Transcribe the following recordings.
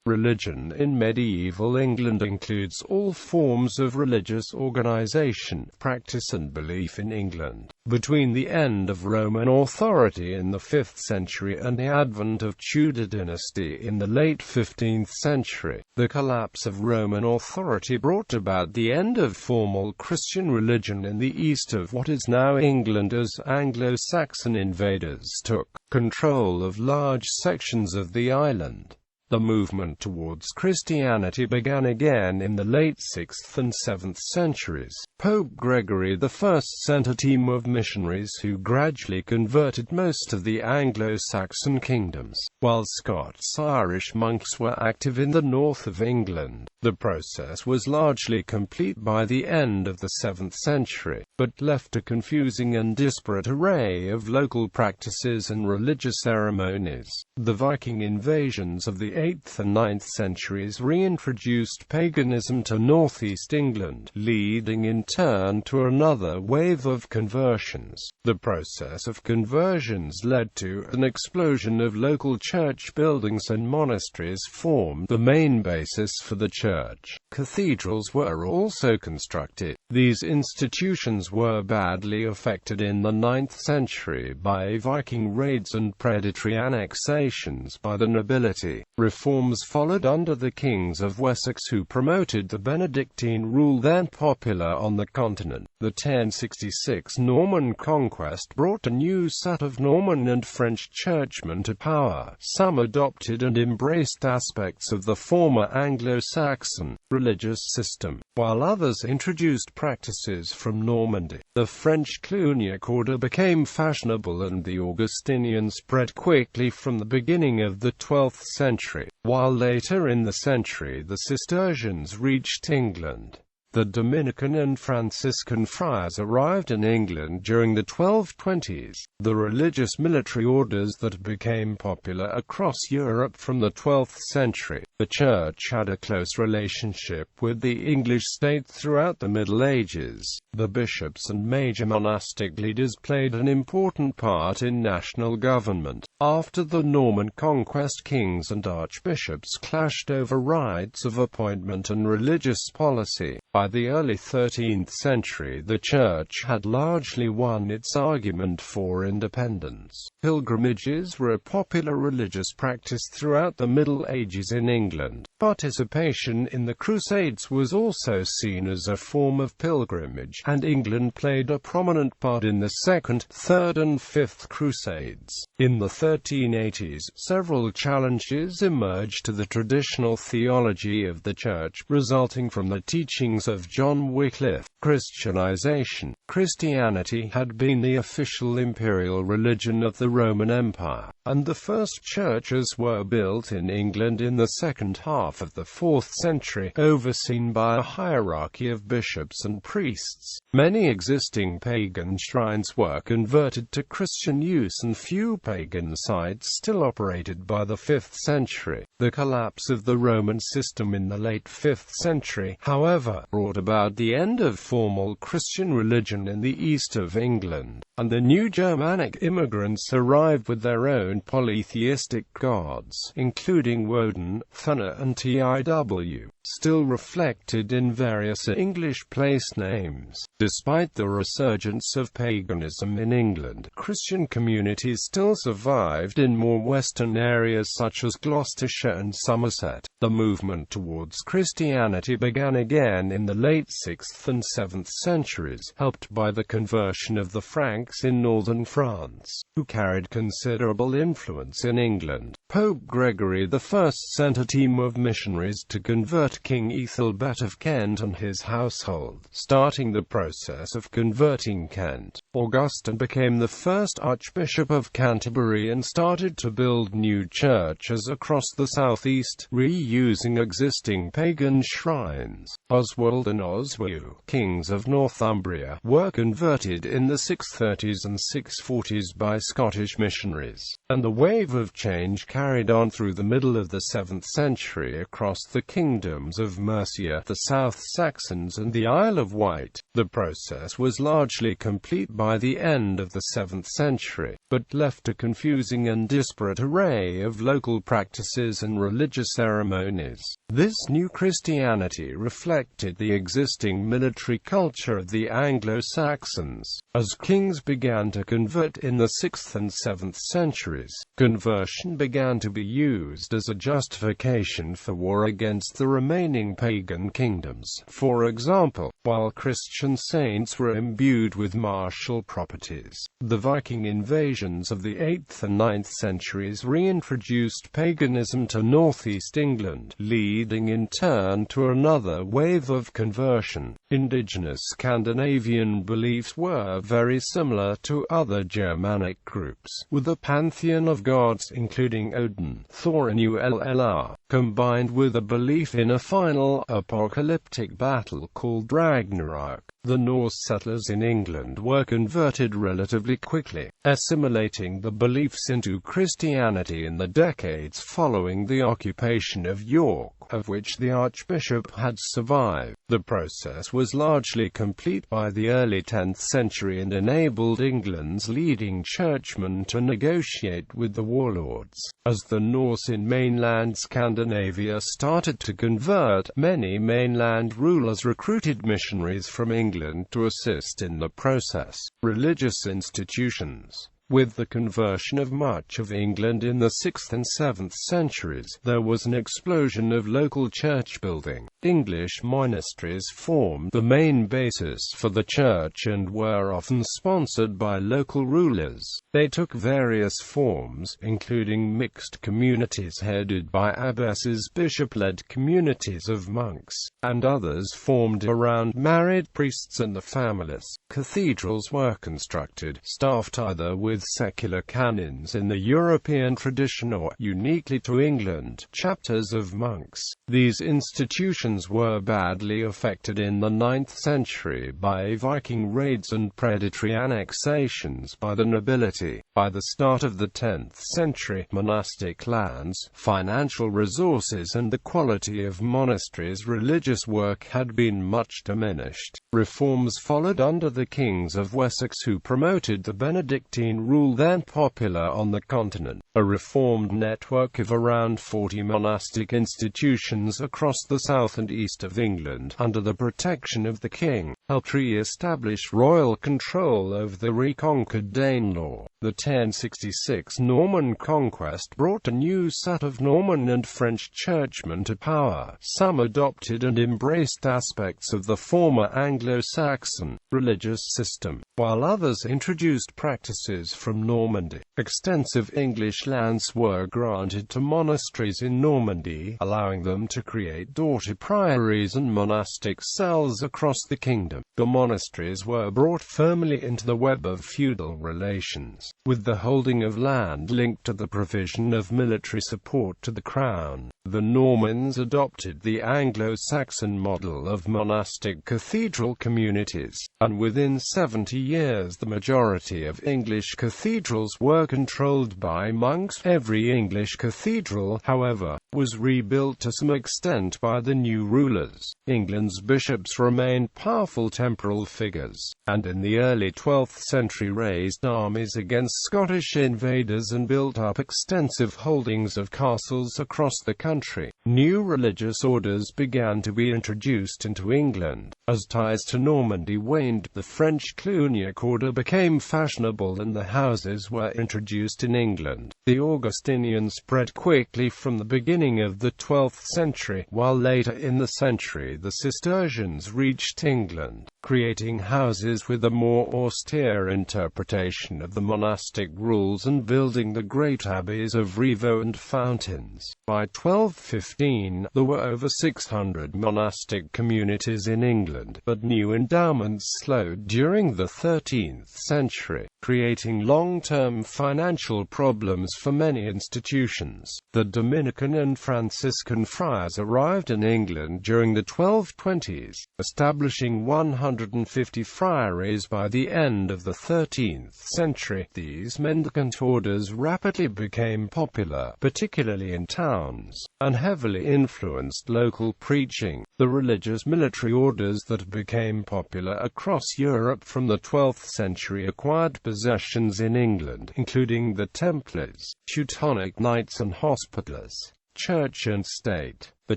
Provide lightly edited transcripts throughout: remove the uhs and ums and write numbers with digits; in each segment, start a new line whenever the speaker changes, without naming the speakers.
Religion in medieval England includes all forms of religious organization, practice and belief in England. Between the end of Roman authority in the 5th century and the advent of Tudor dynasty in the late 15th century, the collapse of Roman authority brought about the end of formal Christian religion in the east of what is now England as Anglo-Saxon invaders took control of large sections of the island. The movement towards Christianity began again in the late 6th and 7th centuries. Pope Gregory I sent a team of missionaries who gradually converted most of the Anglo-Saxon kingdoms, while Scots-Irish monks were active in the north of England. The process was largely complete by the end of the 7th century, but left a confusing and disparate array of local practices and religious ceremonies. The Viking invasions of the 8th and 9th centuries reintroduced paganism to northeast England, leading in turn to another wave of conversions. The process of conversions led to an explosion of local church buildings, and monasteries formed the main basis for the church. Cathedrals were also constructed. These institutions were badly affected in the 9th century by Viking raids and predatory annexations by the nobility. Reforms followed under the kings of Wessex, who promoted the Benedictine rule then popular on the continent. The 1066 Norman conquest brought a new set of Norman and French churchmen to power. Some adopted and embraced aspects of the former Anglo-Saxon religious system, while others introduced practices from Normandy. The French Cluniac order became fashionable, and the Augustinian spread quickly from the beginning of the 12th century, while later in the century the Cistercians reached England. The Dominican and Franciscan friars arrived in England during the 1220s. The religious military orders that became popular across Europe from the 12th century. The Church had a close relationship with the English state throughout the Middle Ages. The bishops and major monastic leaders played an important part in national government. After the Norman conquest, kings and archbishops clashed over rights of appointment and religious policy. By the early 13th century, the Church had largely won its argument for independence. Pilgrimages were a popular religious practice throughout the Middle Ages in England. Participation in the Crusades was also seen as a form of pilgrimage, and England played a prominent part in the Second, Third and Fifth Crusades. In the 1380s, several challenges emerged to the traditional theology of the Church, resulting from the teachings of John Wycliffe. Christianization. Christianity had been the official imperial religion of the Roman Empire, and the first churches were built in England in the second half of the 4th century, overseen by a hierarchy of bishops and priests. Many existing pagan shrines were converted to Christian use, and few pagan sites still operated by the 5th century. The collapse of the Roman system in the late 5th century, however, brought about the end of formal Christian religion in the east of England, and the new Germanic immigrants arrived with their own polytheistic gods, including Woden, Thana and TIW, still reflected in various English place names. Despite the resurgence of paganism in England, Christian communities still survived in more western areas such as Gloucestershire and Somerset. The movement towards Christianity began again in the late 6th and 7th centuries, helped by the conversion of the Franks in northern France, who carried considerable influence in England. Pope Gregory I sent a team of missionaries to convert King Ethelbert of Kent and his household, starting the process of converting Kent. Augustine became the first Archbishop of Canterbury and started to build new churches across the southeast, reusing existing pagan shrines. Oswald and Oswiu, kings of Northumbria, were converted in the 630s and 640s by Scottish missionaries, and the wave of change carried on through the middle of the 7th century across the kingdom. kingdoms of Mercia, the South Saxons and the Isle of Wight. The process was largely complete by the end of the 7th century, but left a confusing and disparate array of local practices and religious ceremonies. This new Christianity reflected the existing military culture of the Anglo-Saxons. As kings began to convert in the 6th and 7th centuries, conversion began to be used as a justification for war against the remaining pagan kingdoms. For example, while Christian saints were imbued with martial properties, the Viking invasions of the 8th and 9th centuries reintroduced paganism to northeast England, leading in turn to another wave of conversion. Indigenous Scandinavian beliefs were very similar to other Germanic groups, with a pantheon of gods including Odin, Thor and Ullr, combined with a belief in a final, apocalyptic battle called Ragnarok. The Norse settlers in England were converted relatively quickly, assimilating the beliefs into Christianity in the decades following the occupation of York, of which the Archbishop had survived. The process was largely complete by the early 10th century and enabled England's leading churchmen to negotiate with the warlords. As the Norse in mainland Scandinavia started to convert, many mainland rulers recruited missionaries from England to assist in the process. Religious institutions. With the conversion of much of England in the 6th and 7th centuries, there was an explosion of local church building. English monasteries formed the main basis for the church and were often sponsored by local rulers. They took various forms, including mixed communities headed by abbesses, bishop-led communities of monks, and others formed around married priests and the families. Cathedrals were constructed, staffed either with secular canons in the European tradition or, uniquely to England, chapters of monks. These institutions were badly affected in the 9th century by Viking raids and predatory annexations by the nobility. By the start of the 10th century, monastic lands, financial resources and the quality of monasteries' religious work had been much diminished. Reforms followed under the kings of Wessex, who promoted the Benedictine rule then popular on the continent. A reformed network of around 40 monastic institutions across the south and east of England, under the protection of the king, helped re-establish royal control over the reconquered Danelaw. The 1066 Norman conquest brought a new set of Norman and French churchmen to power. Some adopted and embraced aspects of the former Anglo-Saxon religious system, while others introduced practices from Normandy. Extensive English lands were granted to monasteries in Normandy, allowing them to create daughter priories and monastic cells across the kingdom. The monasteries were brought firmly into the web of feudal relations, with the holding of land linked to the provision of military support to the crown. The Normans adopted the Anglo-Saxon model of monastic cathedral communities, and within 70 years the majority of English cathedrals were controlled by monks. Every English cathedral, however, was rebuilt to some extent by the new rulers. England's bishops remained powerful temporal figures, and in the early 12th century raised armies against Scottish invaders and built up extensive holdings of castles across the country. New religious orders began to be introduced into England. As ties to Normandy waned, the French Cluniac order became fashionable and the houses were introduced in England. The Augustinian spread quickly from the beginning of the 12th century, while later in the century the Cistercians reached England, creating houses with a more austere interpretation of the monastic rules and building the great abbeys of Rievaulx and Fountains. By 1215, there were over 600 monastic communities in England, but new endowments slowed during the 13th century, creating long-term financial problems for many institutions. The Dominican and Franciscan friars arrived in England during the 1220s, establishing 150 friaries by the end of the 13th century. These mendicant orders rapidly became popular, particularly in towns, and heavily heavily influenced local preaching. The religious military orders that became popular across Europe from the 12th century acquired possessions in England, including the Templars, Teutonic Knights and Hospitallers. Church and state. The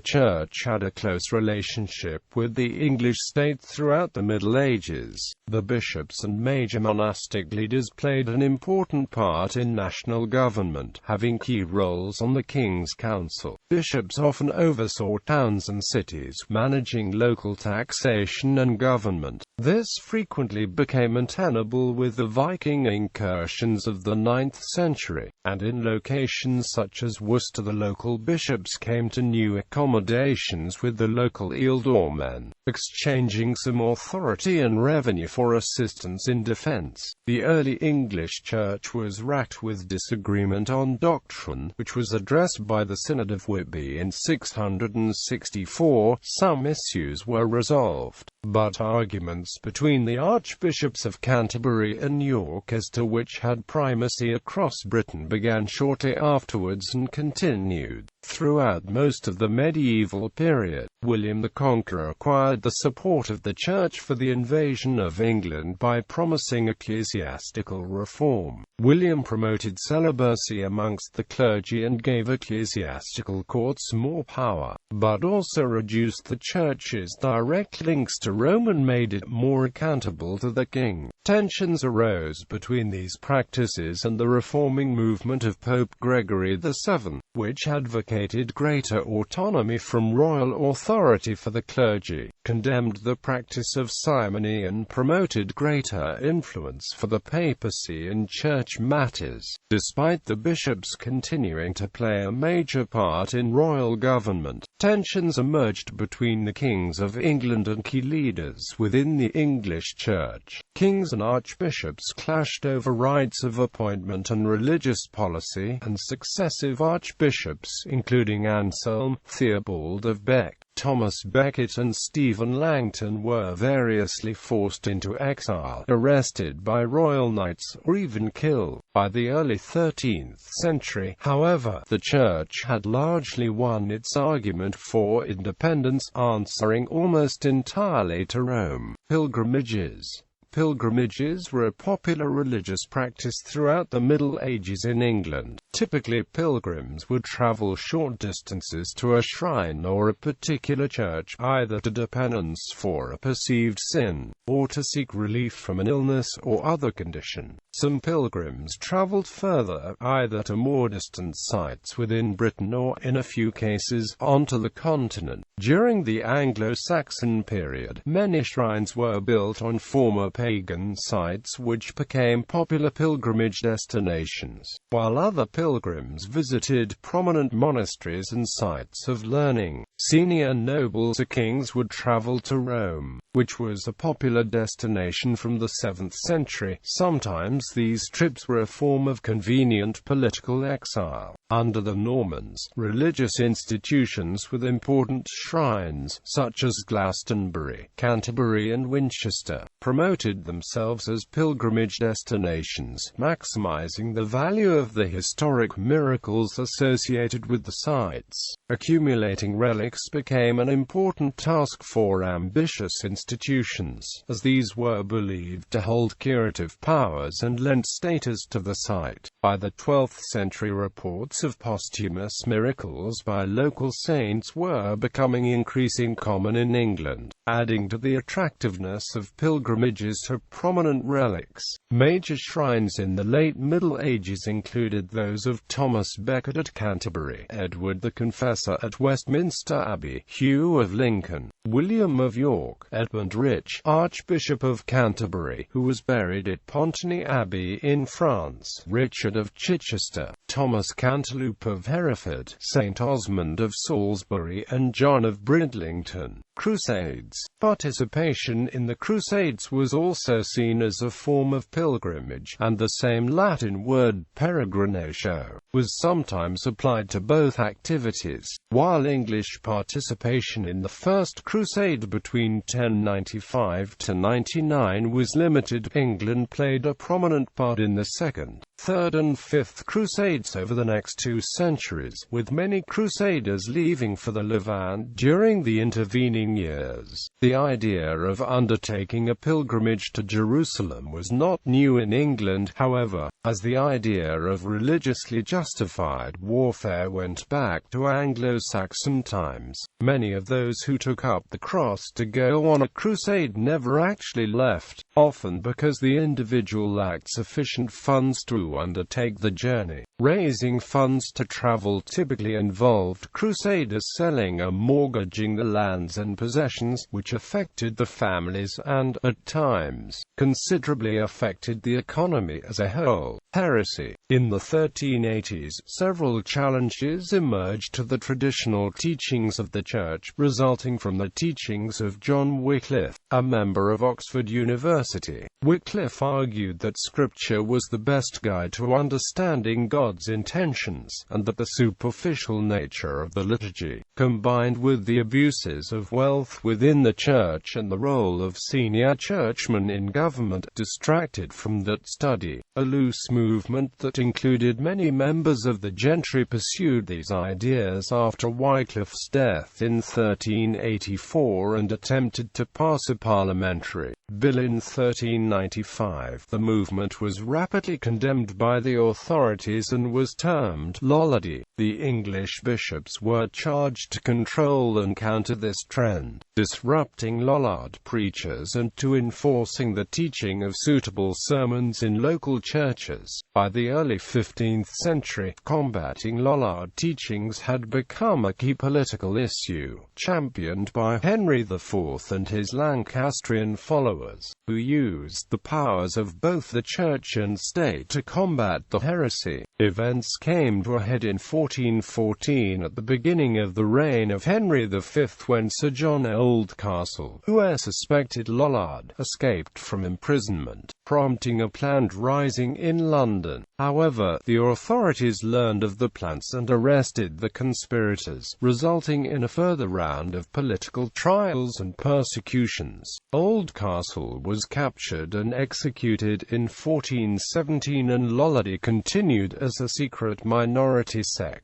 Church had a close relationship with the English state throughout the Middle Ages. The bishops and major monastic leaders played an important part in national government, having key roles on the King's Council. Bishops often oversaw towns and cities, managing local taxation and government. This frequently became untenable with the Viking incursions of the 9th century, and in locations such as Worcester the local bishops came to new accommodations with the local ealdormen, exchanging some authority and revenue for assistance in defense. The early English Church was racked with disagreement on doctrine, which was addressed by the Synod of Whitby in 664. Some issues were resolved, but arguments between the Archbishops of Canterbury and York as to which had primacy across Britain began shortly afterwards and continued throughout most of the medieval period. William the Conqueror acquired the support of the Church for the invasion of England by promising ecclesiastical reform. William promoted celibacy amongst the clergy and gave ecclesiastical courts more power, but also reduced the Church's direct links to Rome and made it more accountable to the king. Tensions arose between these practices and the reforming movement of Pope Gregory VII, which advocated greater autonomy from royal authority for the clergy, condemned the practice of simony and promoted greater influence for the papacy in church matters. Despite the bishops continuing to play a major part in royal government, tensions emerged between the kings of England and key leaders within the English Church. Kings and archbishops clashed over rights of appointment and religious policy, and successive archbishops, including Anselm, Theobald of Bec, Thomas Becket and Stephen Langton, were variously forced into exile, arrested by royal knights, or even killed. By the early 13th century, however, the Church had largely won its argument for independence, answering almost entirely to Rome. Pilgrimages. Pilgrimages were a popular religious practice throughout the Middle Ages in England. Typically, pilgrims would travel short distances to a shrine or a particular church, either to do penance for a perceived sin, or to seek relief from an illness or other condition. Some pilgrims traveled further, either to more distant sites within Britain or, in a few cases, onto the continent. During the Anglo-Saxon period, many shrines were built on former pagan sites which became popular pilgrimage destinations, while other pilgrims visited prominent monasteries and sites of learning. Senior nobles or kings would travel to Rome, which was a popular destination from the 7th century. Sometimes these trips were a form of convenient political exile. Under the Normans, religious institutions with important shrines, such as Glastonbury, Canterbury and Winchester, promoted themselves as pilgrimage destinations, maximizing the value of the historic miracles associated with the sites. Accumulating relics became an important task for ambitious institutions, as these were believed to hold curative powers and lent status to the site. By the 12th century, reports of posthumous miracles by local saints were becoming increasingly common in England, adding to the attractiveness of pilgrimages to prominent relics. Major shrines in the late Middle Ages included those of Thomas Becket at Canterbury, Edward the Confessor at Westminster Abbey, Hugh of Lincoln, William of York, Edmund Rich, Archbishop of Canterbury, who was buried at Pontigny Abbey in France, Richard of Chichester, Thomas Cantilupe of Hereford, St. Osmond of Salisbury and John of Bridlington. Crusades. Participation in the Crusades was also seen as a form of pilgrimage, and the same Latin word peregrinatio was sometimes applied to both activities. While English participation in the First Crusade between 1095 to 99 was limited, England played a prominent part in the Second, Third and Fifth Crusades over the next 2 centuries, with many crusaders leaving for the Levant during the intervening years. The idea of undertaking a pilgrimage to Jerusalem was not new in England, however, as the idea of religiously justified warfare went back to Anglo-Saxon times. Many of those who took up the cross to go on a crusade never actually left, often because the individual lacked sufficient funds to undertake the journey. Raising funds to travel typically involved crusaders selling or mortgaging the lands and possessions, which affected the families and, at times, considerably affected the economy as a whole. Heresy. In the 1380s, several challenges emerged to the traditional teachings of the Church, resulting from the teachings of John Wycliffe, a member of Oxford University. Wycliffe argued that Scripture was the best guide to understanding God's intentions, and that the superficial nature of the liturgy, combined with the abuses of wealth within the Church and the role of senior churchmen in government, distracted from that study. A loose movement that included many members of the gentry pursued these ideas after Wycliffe's death in 1384 and attempted to pass a parliamentary bill in 1395. The movement was rapidly condemned by the authorities and was termed lollardy. The English bishops were charged to control and counter this trend, disrupting lollard preachers and to enforcing the teaching of suitable sermons in local churches. By the early 15th century, combating lollard teachings had become a key political issue, championed by Henry IV and his Lancastrian followers, who used the powers of both the Church and state to combat the heresy. Events came to a head in 1414 at the beginning of the reign of Henry V, when Sir John Oldcastle, who was a suspected lollard, escaped from imprisonment, prompting a planned rising in London. However, the authorities learned of the plans and arrested the conspirators, resulting in a further round of political trials and persecutions. Oldcastle was captured and executed in 1417, and lollardy continued as a secret minority sect.